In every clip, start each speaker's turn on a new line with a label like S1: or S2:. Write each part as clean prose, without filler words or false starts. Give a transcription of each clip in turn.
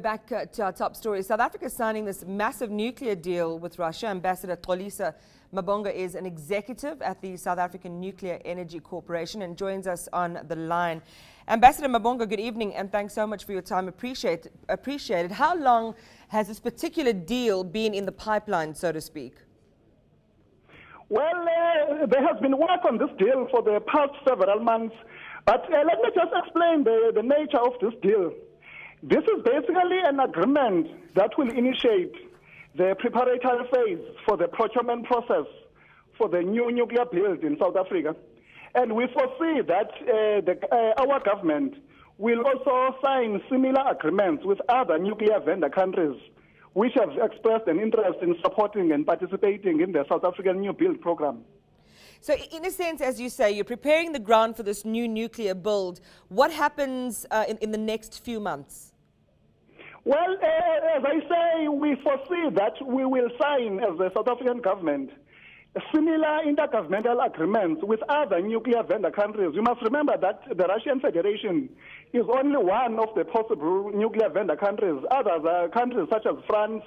S1: back to our top story. South Africa is signing this massive nuclear deal with Russia. Ambassador Xolisa Mabhongo is an executive at the South African Nuclear Energy Corporation and joins us on the line. Ambassador Mabhongo, good evening and thanks so much for your time. Appreciate it. How long has this particular deal been in the pipeline, so to speak?
S2: Well, there has been work on this deal for the past several months, but let me just explain the nature of this deal. This is basically an agreement that will initiate the preparatory phase for the procurement process for the new nuclear build in South Africa. And we foresee that our government will also sign similar agreements with other nuclear vendor countries which have expressed an interest in supporting and participating in the South African New Build program.
S1: So in a sense, as you say, you're preparing the ground for this new nuclear build. What happens in the next few months?
S2: Well, as I say, we foresee that we will sign, as the South African government, similar intergovernmental agreements with other nuclear vendor countries. You must remember that the Russian Federation is only one of the possible nuclear vendor countries. Others are countries such as France,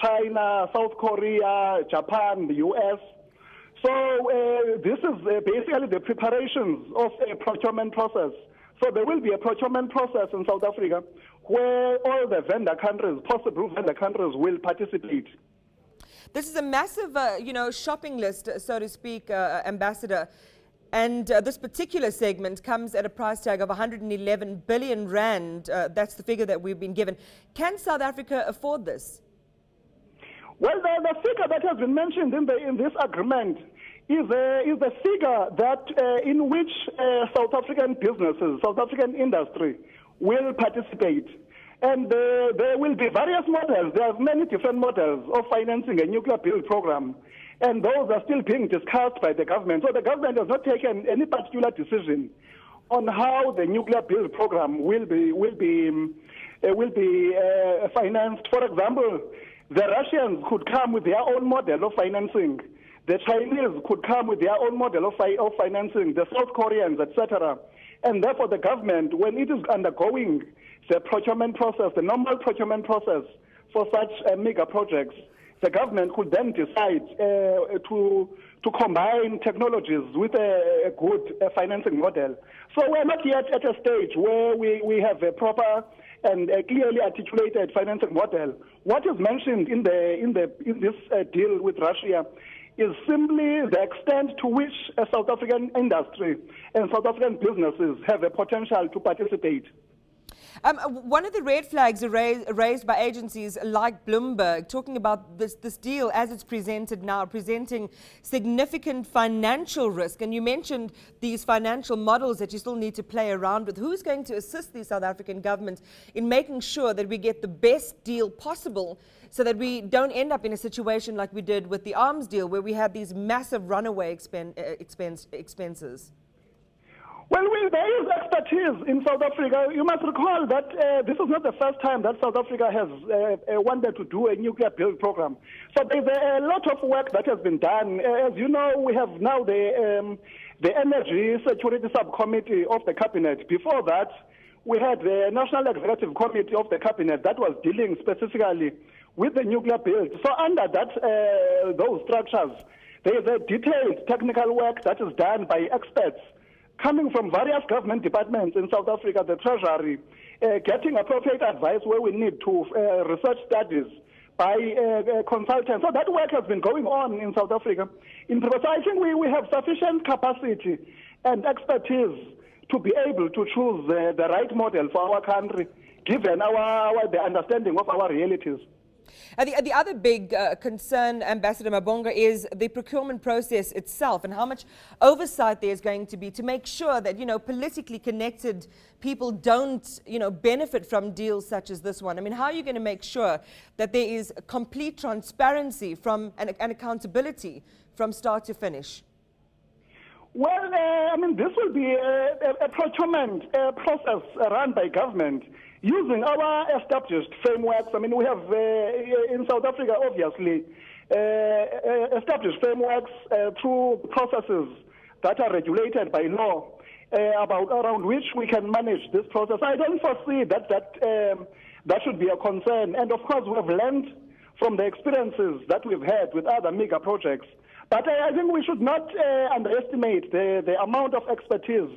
S2: China, South Korea, Japan, the US. So this is basically the preparations of a procurement process. So there will be a procurement process in South Africa where all the vendor countries, possible vendor countries, will participate.
S1: This is a massive, shopping list, so to speak, Ambassador. And this particular segment comes at a price tag of 111 billion rand. That's the figure that we've been given. Can South Africa afford this?
S2: Well, the figure that has been mentioned in this agreement is a figure that in which South African businesses, South African industry will participate. And there will be various models. There are many different models of financing a nuclear build program. And those are still being discussed by the government. So the government has not taken any particular decision on how the nuclear build program will be financed. For example, the Russians could come with their own model of financing. The Chinese could come with their own model of financing, the South Koreans, etc. And therefore the government, when it is undergoing the procurement process, the normal procurement process for such mega projects, the government could then decide to combine technologies with a good financing model. So we're not yet at a stage where we have a proper and a clearly articulated financing model. What is mentioned in this deal with Russia is simply the extent to which a South African industry and South African businesses have a potential to participate.
S1: One of the red flags raised by agencies like Bloomberg, talking about this deal as it's presented now, presenting significant financial risk. And you mentioned these financial models that you still need to play around with. Who's going to assist the South African government in making sure that we get the best deal possible so that we don't end up in a situation like we did with the arms deal, where we had these massive runaway expenses?
S2: Well, there is expertise in South Africa. You must recall that this is not the first time that South Africa has wanted to do a nuclear build program. So there's a lot of work that has been done. As you know, we have now the Energy Security Subcommittee of the Cabinet. Before that, we had the National Executive Committee of the Cabinet that was dealing specifically with the nuclear build. So under those structures, there is a detailed technical work that is done by experts coming from various government departments in South Africa, the Treasury, getting appropriate advice where we need to, research studies by consultants. So that work has been going on in South Africa. So I think we have sufficient capacity and expertise to be able to choose the right model for our country, given the understanding of our realities.
S1: The other big concern, Ambassador Mabhongo, is the procurement process itself and how much oversight there's going to be to make sure that, politically connected people don't, benefit from deals such as this one. I mean, how are you going to make sure that there is complete transparency and accountability from start to finish?
S2: Well, this will be a procurement process run by government using our established frameworks. We have in South Africa, obviously, established frameworks through processes that are regulated by law around which we can manage this process. I don't foresee that that should be a concern. And of course, we have learned from the experiences that we've had with other mega projects. But I think we should not underestimate the amount of expertise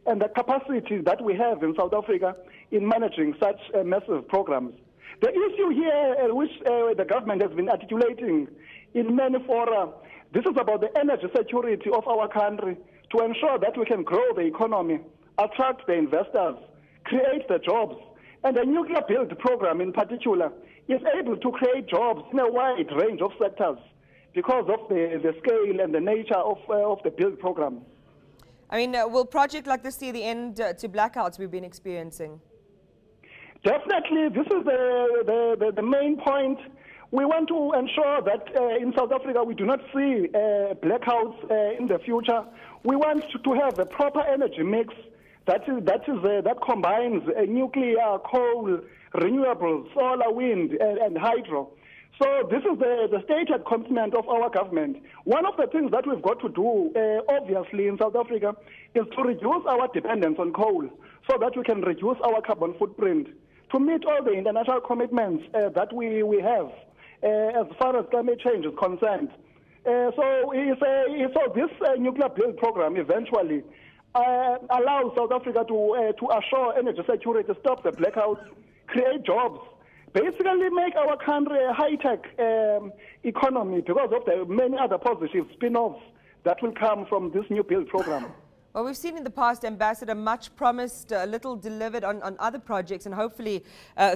S2: and the capacity that we have in South Africa in managing such massive programs. The issue here, which the government has been articulating in many fora, this is about the energy security of our country to ensure that we can grow the economy, attract the investors, create the jobs. And the nuclear build program in particular is able to create jobs in a wide range of sectors because of the scale and the nature of the build program.
S1: I mean, will a project like this see the end to blackouts we've been experiencing?
S2: Definitely, this is the main point. We want to ensure that in South Africa we do not see blackouts in the future. We want to have a proper energy mix that combines nuclear, coal, renewables, solar, wind, and hydro. So this is the stated commitment of our government. One of the things that we've got to do, obviously, in South Africa, is to reduce our dependence on coal so that we can reduce our carbon footprint to meet all the international commitments that we have as far as climate change is concerned. So this nuclear build program eventually allows South Africa to assure energy security, stop the blackouts, create jobs, basically make our country a high-tech economy because of the many other positive spin-offs that will come from this new build program.
S1: Well, we've seen in the past, Ambassador, much promised, little delivered on other projects, and hopefully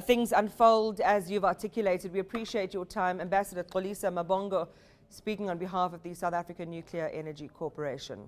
S1: things unfold as you've articulated. We appreciate your time. Ambassador Xolisa Mabhongo, speaking on behalf of the South African Nuclear Energy Corporation.